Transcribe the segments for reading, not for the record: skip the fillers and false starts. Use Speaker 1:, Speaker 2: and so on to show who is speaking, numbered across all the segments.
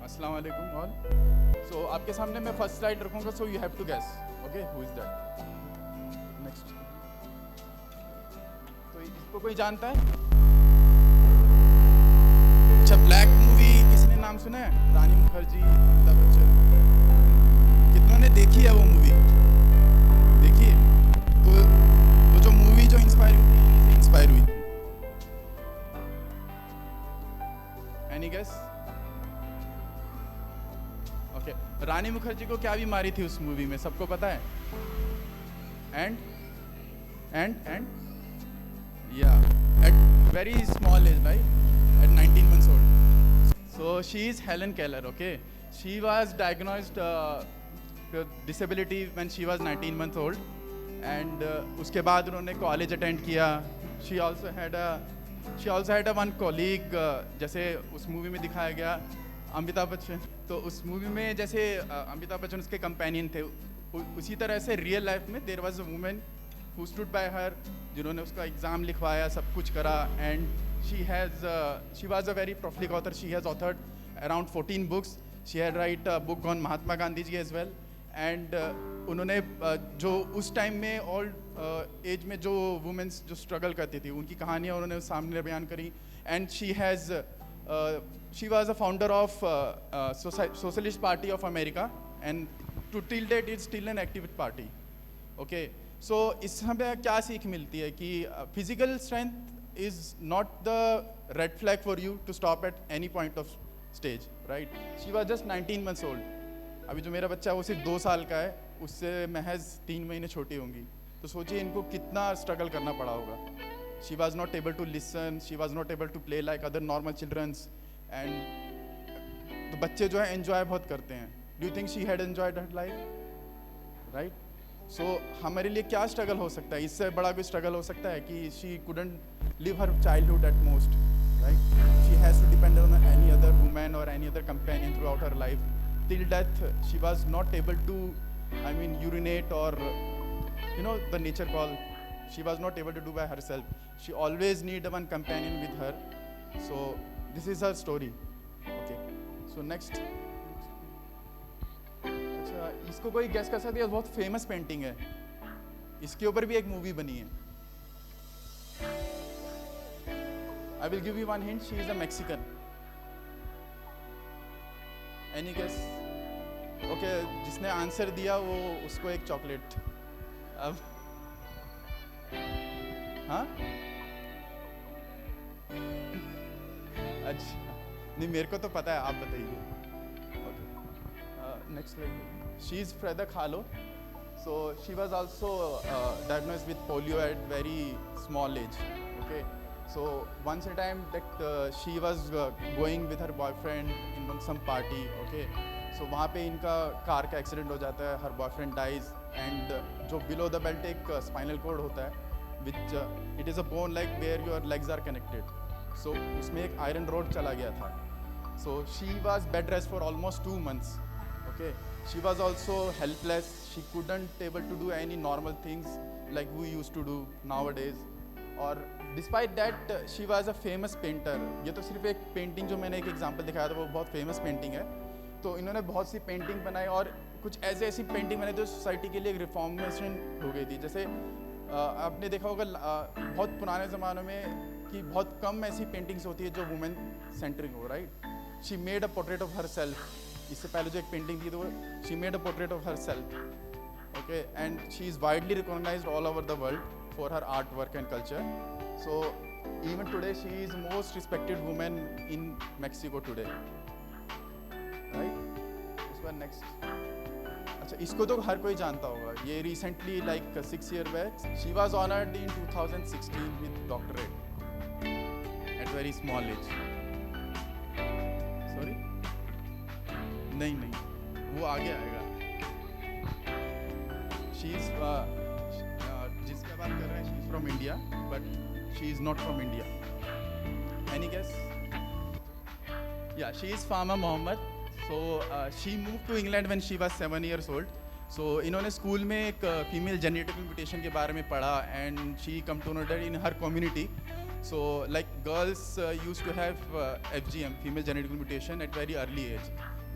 Speaker 1: अस्सलाम वालेकुम ऑल। सो आपके सामने मैं फर्स्ट स्लाइड रखूंगा, so you have to guess okay who is that. Next, तो इसको कोई जानता है? अच्छा, ब्लैक मूवी किसने नाम सुना है? रानी मुखर्जी, अमिताभ बच्चन, कितनों ने देखी है वो मूवी? देखिए, तो वो जो मूवी जो इंस्पायर हुई, एनी गेस? ओके, रानी मुखर्जी को क्या बीमारी थी उस मूवी में, सबको पता है? एंड या at very small age, right, at 19 months old. So she is Helen Keller, okay? She was diagnosed with disability when she was 19 months old. And उसके बाद उन्होंने कॉलेज अटेंड किया. She also had a one colleague, जैसे उस movie में दिखाया गया अमिताभ बच्चन. तो उस मूवी में जैसे अमिताभ बच्चन उसके कंपेनियन थे, उसी तरह से रियल लाइफ में there was a woman who stood by her, जिन्होंने उसका एग्ज़ाम लिखवाया, सब कुछ करा. And she was a very prolific author. She has authored around 14 books. She had write a book on Mahatma Gandhi ji as well. And उन्होंने जो उस टाइम में ओल्ड एज में जो वुमेन्स जो स्ट्रगल करती थी, उनकी कहानियाँ उन्होंने सामने बयान करी. And she was a founder of Socialist Party of America, and to till date it's still an active party. Okay, so इस हमें क्या सीख मिलती है कि physical strength is not the red flag for you to stop at any point of stage, right? She was just 19 months old. अभी जो मेरा बच्चा है वो सिर्फ 2 साल का है, उससे महज 3 महीने छोटी होंगी. तो सोचिए इनको कितना स्ट्रगल करना पड़ा होगा. She was not able to listen, she was not able to play like other normal childrens. And तो बच्चे जो है enjoy बहुत करते हैं. Do you think she had enjoyed her life? Right? So हमारे लिए क्या स्ट्रगल हो सकता है? इससे बड़ा कोई स्ट्रगल हो सकता है कि she couldn't live her childhood at most, right? She has to depend on any other woman or any other companion throughout her life. Till death, she was not able to, urinate or, the nature call. She was not able to do by herself. She always need one companion with her. So this is her story. Okay. So next. अच्छा, इसको कोई guess कर सकती है? बहुत famous painting है, इसके ऊपर भी एक मूवी बनी है. I will give you one hint. She is a Mexican. Any guess? Okay, जिसने आंसर दिया वो उसको एक चॉकलेट. अब हाँ, अच्छा नहीं, मेरे को तो पता है, आप बताइए. Okay. Next slide. She is Frida Kahlo. So she was also diagnosed with polio at very small age. Okay. So once a time that she was going with her boyfriend in some party, okay. So वहाँ पे इनका car का accident हो जाता है, her boyfriend dies, and जो below the belt एक spinal cord होता है, which it is a bone like where your legs are connected. So उसमें एक iron rod चला गया था. So she was bed rest for almost 2 months. Okay. She was also helpless. She couldn't able to do any normal things like we used to do nowadays. और despite that she was a famous painter. ये तो सिर्फ एक painting जो मैंने एक example दिखाया था, वो बहुत फेमस पेंटिंग है. तो इन्होंने बहुत सी पेंटिंग बनाई और कुछ ऐसी पेंटिंग बनाई जो सोसाइटी के लिए एक रिफॉर्मेशन हो गई थी. जैसे आपने देखा होगा बहुत पुराने ज़मानों में कि बहुत कम ऐसी पेंटिंग्स होती है जो वुमेन सेंटरिंग हो, right. She made a portrait of her self. इससे पहले जो एक पेंटिंग थी तो she made a portrait of her self. Okay, and she is widely recognised all over the world for her artwork and culture. So even today she is most respected woman in Mexico today, right? This one next. अच्छा, इसको तो हर कोई जानता होगा. ये recently like 6 year back she was honored in 2016 with doctorate at very small age. Sorry? नहीं, वो आगे आएगा. She is जिसका बात कर रहे हैं, she is from India, but she is not from India. Any guess? Yeah, she is Fama Mohammed. So she moved to England when she was 7 years old. So इन्होंने स्कूल में एक female genetical mutation के बारे में पढ़ा, and she come to know that in her community. So like girls used to have FGM, female genital mutation, at very early age.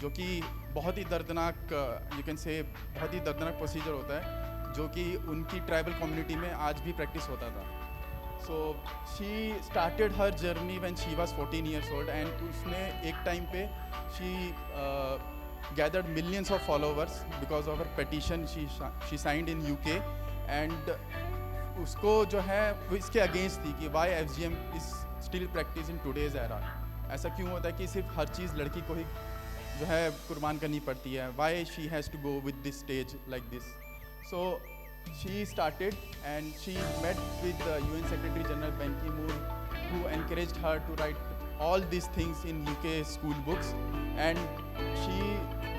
Speaker 1: जो कि बहुत ही दर्दनाक, यू कैन से बहुत ही दर्दनाक प्रोसीजर होता है, जो कि उनकी ट्राइबल कम्युनिटी में आज भी प्रैक्टिस होता था. So she started her journey when she was 14 years old, and उसने एक टाइम पे she gathered millions of followers because of her petition she signed in UK. And उसको जो है वो इसके अगेंस्ट थी कि why FGM is still practiced in today's era. ऐसा क्यों होता है कि सिर्फ हर चीज़ लड़की को ही जो है कुर्बान करनी पड़ती है. Why she has to go with this stage like this. So she started and she met with the UN Secretary General Ban Ki-moon, who encouraged her to write all these things in UK school books. And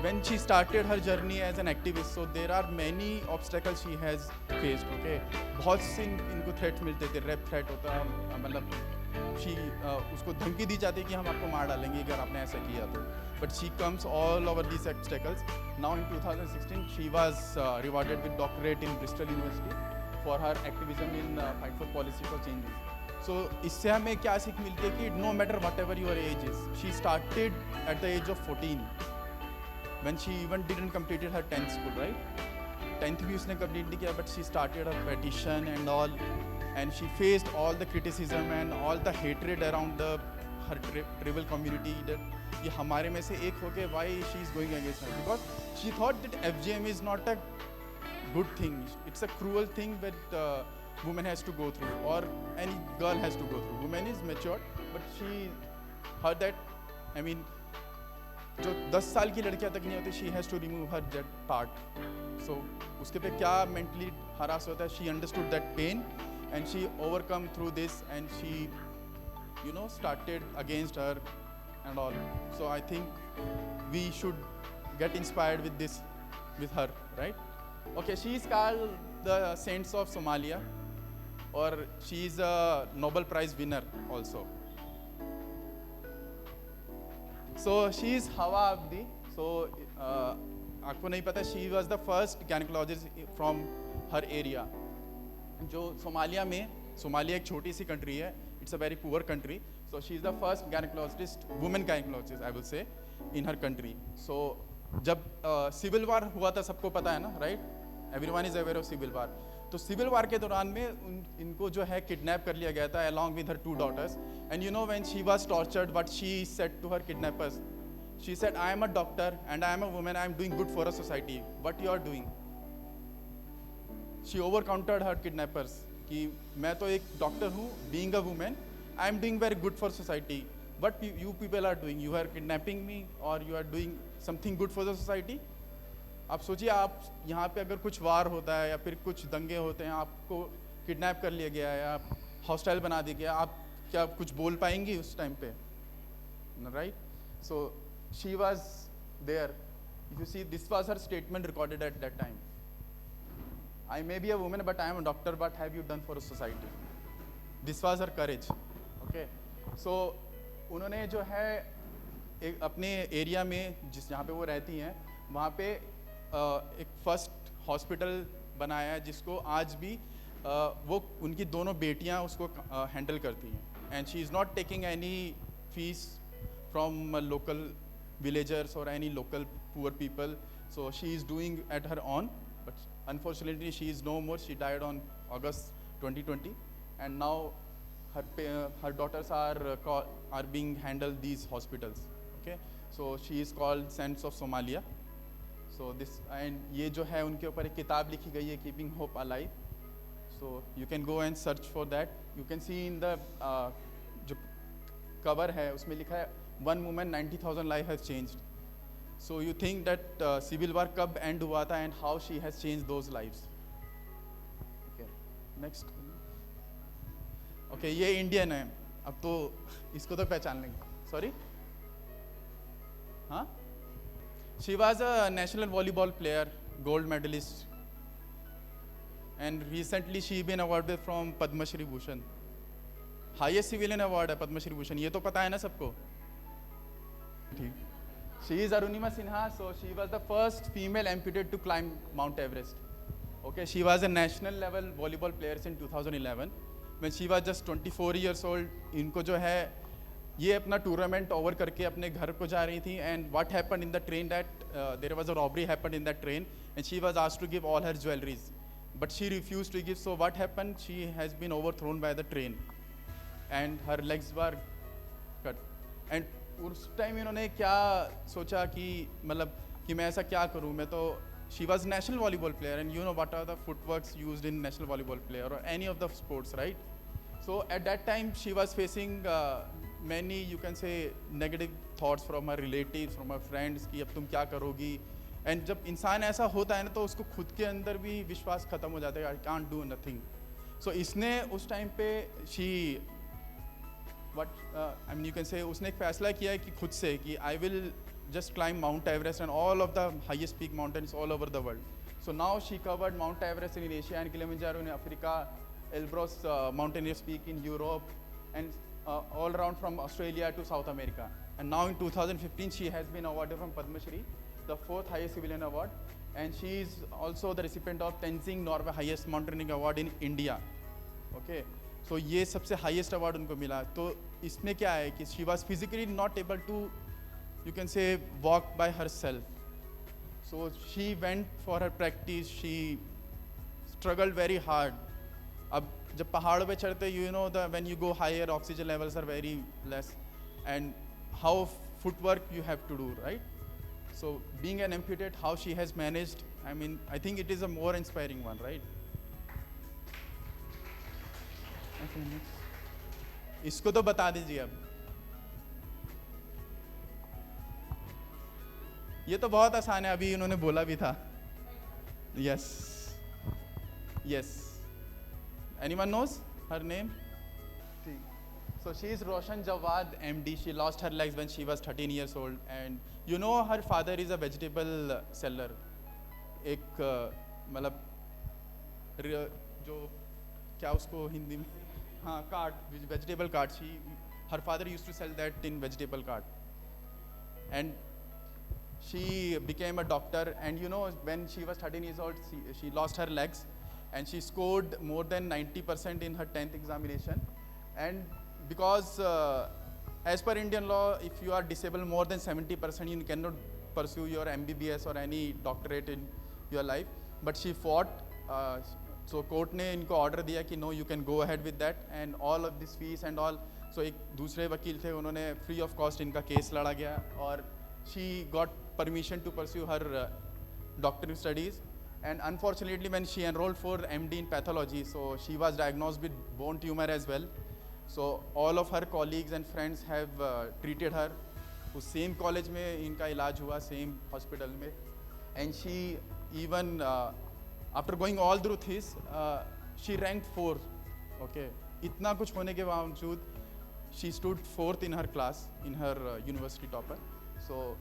Speaker 1: when she started her journey as an activist, so there are many obstacles she has faced. Okay, बहुत से इनको threats मिलते थे, rape threat होता, मतलब उसको धमकी दी जाती कि हम आपको मार डालेंगे अगर आपने ऐसा किया तो. But she comes all over these obstacles. Now in 2016 she was rewarded with doctorate in Bristol University for her activism in fight for policy for changes. So इससे हमें क्या सीख मिलती है कि no matter whatever your age is, she started at the age of 14 when she even didn't completed her 10th school, right? 10th भी उसने complete नहीं किया, but she started her petition and all, and she faced all the criticism and all the hatred around her tribal community that ये हमारे में से एक हो के why she is going against her, because she thought that FGM is not a good thing. It's a cruel thing that woman has to go through, or any girl has to go through. Woman is mature, but she heard that, I mean, जो 10 साल की लड़कियां तक नहीं होती, she has to remove her that part. So उसके पे क्या mentally harass होता है, she understood that pain and she overcome through this, and she, you know, started against her and all. So I think we should get inspired with this, with her, right? Okay, she is called the Saints of Somalia, or she is a Nobel Prize winner also. So she is Hawa Abdi. So आपको नहीं पता, she was the first gynecologist from her area. जो Somalia में, Somalia एक छोटी सी country है, it's a very poor country. So she is the first gynecologist, woman gynecologist I will say, in her country. So जब civil वार हुआ था, सबको पता है ना, right? Everyone is aware of civil war. तो सिविल वार के दौरान में इनको जो है किडनैप कर लिया गया था along with her 2 daughters. And you know when she was tortured, what she said to her kidnappers? She said, I am a doctor and I am a woman, I am doing good for a society. What you are doing? She over-countered her kidnappers कि मैं तो एक doctor हूँ, being a woman, I am doing very good for society. What you people are doing? You are kidnapping me, or you are doing something good for the society? आप सोचिए, आप यहाँ पे अगर कुछ वार होता है या फिर कुछ दंगे होते हैं, आपको किडनैप कर लिया गया है या हॉस्टाइल बना दिया गया, आप क्या कुछ बोल पाएंगी उस टाइम पे, right? So she was there. If you see, this was her statement recorded at that time. I may be a woman but I am a doctor, but have you done for a society? This was her courage. Okay, so उन्होंने जो है एक अपने area में जहाँ पे वो रहती हैं, वहाँ पे एक फर्स्ट हॉस्पिटल बनाया है, जिसको आज भी वो उनकी दोनों बेटियां उसको हैंडल करती हैं. And she is not taking any fees from local villagers or any local poor people. So she is doing at her on, but unfortunately she is no more. She died on August 2020, and now her daughters are being handled these hospitals. Okay, so she is called Saints of Somalia. So this, and ये जो है उनके ऊपर एक किताब लिखी गई है, Keeping Hope Alive. So you can go and search for that. You can see in the जो cover है उसमें लिखा है one woman 90,000 life has changed. So you think that civil war कब end हुआ था and how she has changed those lives. Okay, next. Okay, ये Indian है, अब तो इसको तो पहचान लेंगे. Sorry? हाँ? She was a national volleyball player, gold medalist, and recently she been awarded from Padma Shri Bhushan. Highest civilian award है Padma Shri Bhushan, ये तो पता है ना सबको? ठीक. She is Arunima Sinha, so she was the first female amputate to climb Mount Everest. Okay, she was a national level volleyball player in 2011. When she was just 24 years old, इनको जो है ये अपना टूर्नामेंट ओवर करके अपने घर को जा रही थी, and what happened in the train that there was a robbery happened in that train, and she was asked to give all her jewelleries, but she refuse to give. So what happened, she has been overthrown by the train and her legs were cut. And उस time इन्होंने क्या सोचा कि मतलब कि मैं ऐसा क्या करूं, मैं तो she was national volleyball player, and you know what are the footworks used in national volleyball player or any of the sports, right? So at that time she was facing many, you can say, negative thoughts from her relatives, from her friends कि अब तुम क्या करोगी. And जब इंसान ऐसा होता है ना तो उसको खुद के अंदर भी विश्वास खत्म हो जाता है, आई कांट डू नथिंग. सो इसने उस टाइम पे she what I mean you can say उसने एक फैसला किया है कि खुद से कि I will just climb Mount Everest and all of the highest peak mountains all over the world. So now she covered Mount Everest in Asia and Kilimanjaro in Africa, Elbrus mountainous peak in Europe, and all around from Australia to South America. And now in 2015 she has been awarded from Padma Shri, the 4th highest civilian award, and she is also the recipient of Tenzing Norway highest mountaineering award in India. Okay, so ये सबसे highest award उनको मिला. तो इसमें क्या है कि she was physically not able to, you can say, walk by herself. So she went for her practice, she struggled very hard. अब जब पहाड़ों पे चढ़ते, you know, the when you go higher, oxygen levels are very less, and how footwork you have to do, right? So being an amputate, how she has managed, I mean, I think it is a more inspiring one, right? Okay, next. इसको तो बता दीजिए अब. ये तो बहुत आसान है, अभी इन्होंने बोला भी था. Yes yes, anyone knows her name? So she is Roshan Jawad MD. She lost her legs when she was 13 years old, and you know her father is a vegetable seller. एक मतलब जो क्या उसको हिंदी में, हाँ, cart, vegetable cart. Her father used to sell that in vegetable cart, and she became a doctor. And you know, when she was 13 years old, she lost her legs, and she scored more than 90% in her 10th examination. And because as per Indian law, if you are disabled more than 70%, you cannot pursue your MBBS or any doctorate in your life. But she fought. So court ने इनको order दिया कि no, you can go ahead with that, and all of this fees and all. So एक दूसरे वकील थे, उन्होंने free of cost इनका case लड़ा गया, और she got permission to pursue her doctoral studies. And unfortunately, when she enrolled for MD in pathology, so she was diagnosed with bone tumor as well. So all of her colleagues and friends have treated her. उस same college में इनका इलाज हुआ, same hospital में. And she even after going all through this, she ranked 4th. Okay, इतना कुछ होने के बावजूद she stood 4th in her class, in her university topper. So,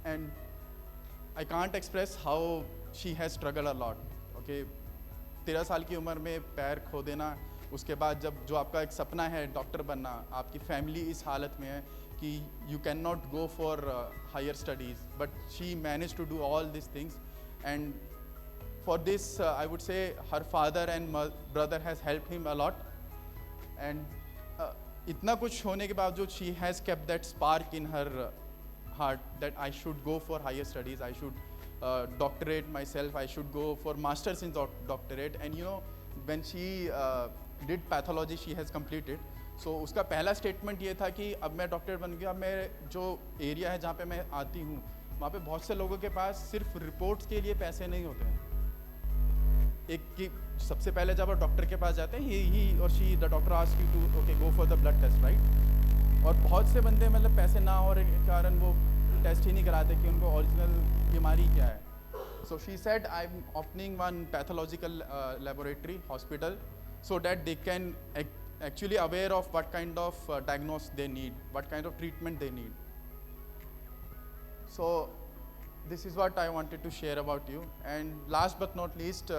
Speaker 1: and I can't express how she has struggled a lot. Okay, 13 साल की उम्र में पैर खो देना, उसके बाद जब जो आपका एक सपना है डॉक्टर बनना, आपकी फैमिली इस हालत में है कि you cannot go for higher studies, but she managed to do all these things. And for this, I would say her father and brother has helped him a lot. And इतना कुछ होने के बावजूद she has kept that spark in her heart that I should go for higher studies, I should doctorate myself, I should go for masters in doctorate. And you know, when she did pathology, she has completed. So उसका पहला statement ये था कि अब मैं doctor बन गया, मैं जो एरिया है जहाँ पे मैं आती हूँ, वहाँ पे बहुत से लोगों के पास सिर्फ रिपोर्ट्स के लिए पैसे नहीं होते हैं. एक कि सबसे पहले जब आप डॉक्टर के पास जाते हैं, ही और she the doctor ask you to okay go for the blood test, right. और बहुत से बंदे मतलब पैसे ना होने के कारण वो टेस्ट ही नहीं कराते कि उनको ओरिजिनल बीमारी क्या है. So she said, I'm opening one pathological laboratory hospital so that they can actually aware of what kind of diagnosis they need, what kind of treatment they need. So this is what I wanted to share about you. And last but not least,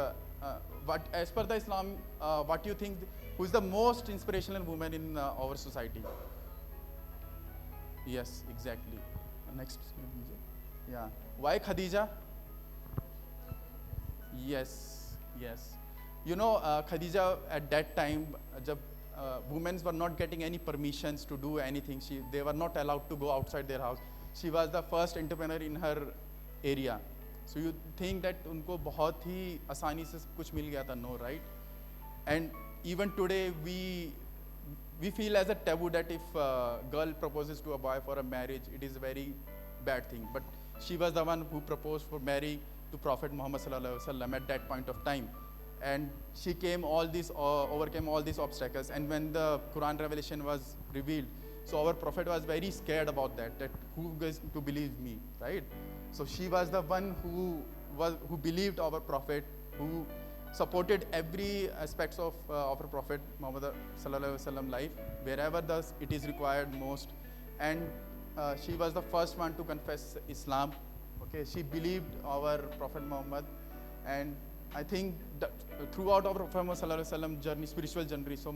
Speaker 1: what as per the Islam, what do you think, who is the most inspirational woman in our society? Yes, exactly. Next. Yeah. Why Khadija? Yes, yes. You know, Khadija at that time, जब women were not getting any permissions to do anything. They were not allowed to go outside their house. She was the first entrepreneur in her area. So you think that उनको बहुत ही आसानी से कुछ मिल गया था? No, right? And even today we feel as a taboo that if a girl proposes to a boy for a marriage, it is a very bad thing. But she was the one who proposed for marry to Prophet Muhammad sallallahu alaihi wasallam at that point of time, and she overcame all these obstacles. And when the Quran revelation was revealed, so our Prophet was very scared about that who is to believe me, right? So she was the one who believed our Prophet, who supported every aspects of our Prophet Muhammad sallallahu alaihi wasallam life wherever it is required most. And she was the first one to confess Islam. Okay, she believed our Prophet Muhammad, and I think that throughout our Prophet Muhammad sallallahu alaihi wasallam journey, spiritual journey, so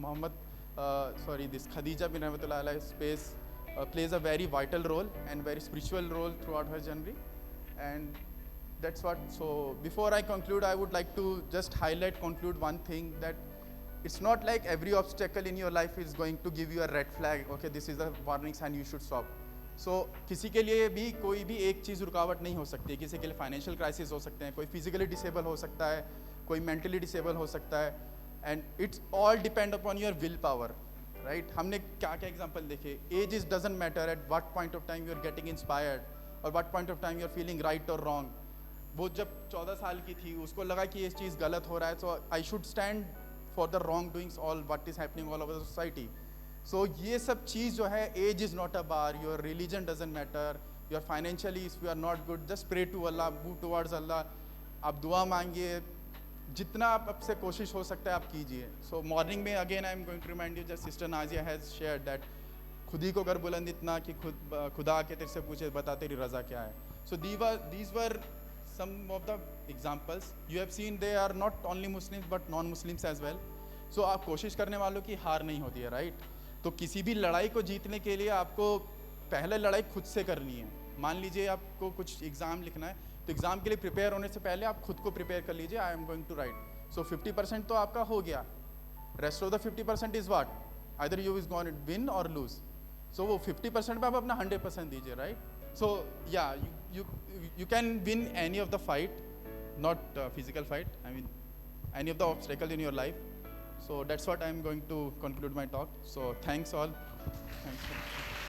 Speaker 1: this Khadija bin Rahmatullah alayhi space plays a very vital role and very spiritual role throughout her journey. And that's what. So before I conclude, I would like to just conclude one thing, that it's not like every obstacle in your life is going to give you a red flag. Okay, this is a warning sign, you should stop. So किसी के लिए भी कोई भी एक चीज़ रुकावट नहीं हो सकती है. किसी के लिए फाइनेंशियल क्राइसिस हो सकते हैं, कोई फिजिकली डिसेबल हो सकता है, कोई मेंटली डिसेबल हो सकता है, and it's all depend upon your will power, right? हमने क्या क्या एग्जांपल देखे. Age is doesn't matter, at what point of time you are getting inspired or what point of time you are feeling right or wrong. वो जब 14 साल की थी, उसको लगा कि ये चीज़ गलत हो रहा है, so I should stand for the wrong doings all what is happening all over the society. So ये सब चीज़ जो है, age is not a bar, your religion doesn't matter, your financially if you are not good, just pray to Allah, move towards Allah. आप दुआ मांगिए, जितना आप आपसे कोशिश हो सकता है आप कीजिए. सो मॉर्निंग में again I am going to remind you, just sister Nazia has shared that खुद ही को कर बुलंद इतना कि खुदा आके तेरे से पूछे बता तेरी रज़ा क्या है. So these were some of the examples you have seen. They are not only Muslims but non-Muslims as well. So आप कोशिश करने वालों की हार नहीं होती है, राइट? तो किसी भी लड़ाई को जीतने के लिए आपको पहले लड़ाई खुद से करनी है. मान लीजिए आपको कुछ एग्ज़ाम लिखना है, तो एग्ज़ाम के लिए प्रिपेयर होने से पहले आप खुद को प्रिपेयर कर लीजिए. I am going to write. So 50% तो आपका हो गया, rest of the 50% is what, either you is going to win or lose. So वो 50% पे आप अपना 100% दीजिए, right? So yeah, you can win any of the fight, not physical fight. I mean, any of the obstacles in your life. So that's what I'm going to conclude my talk. So thanks all. Thanks.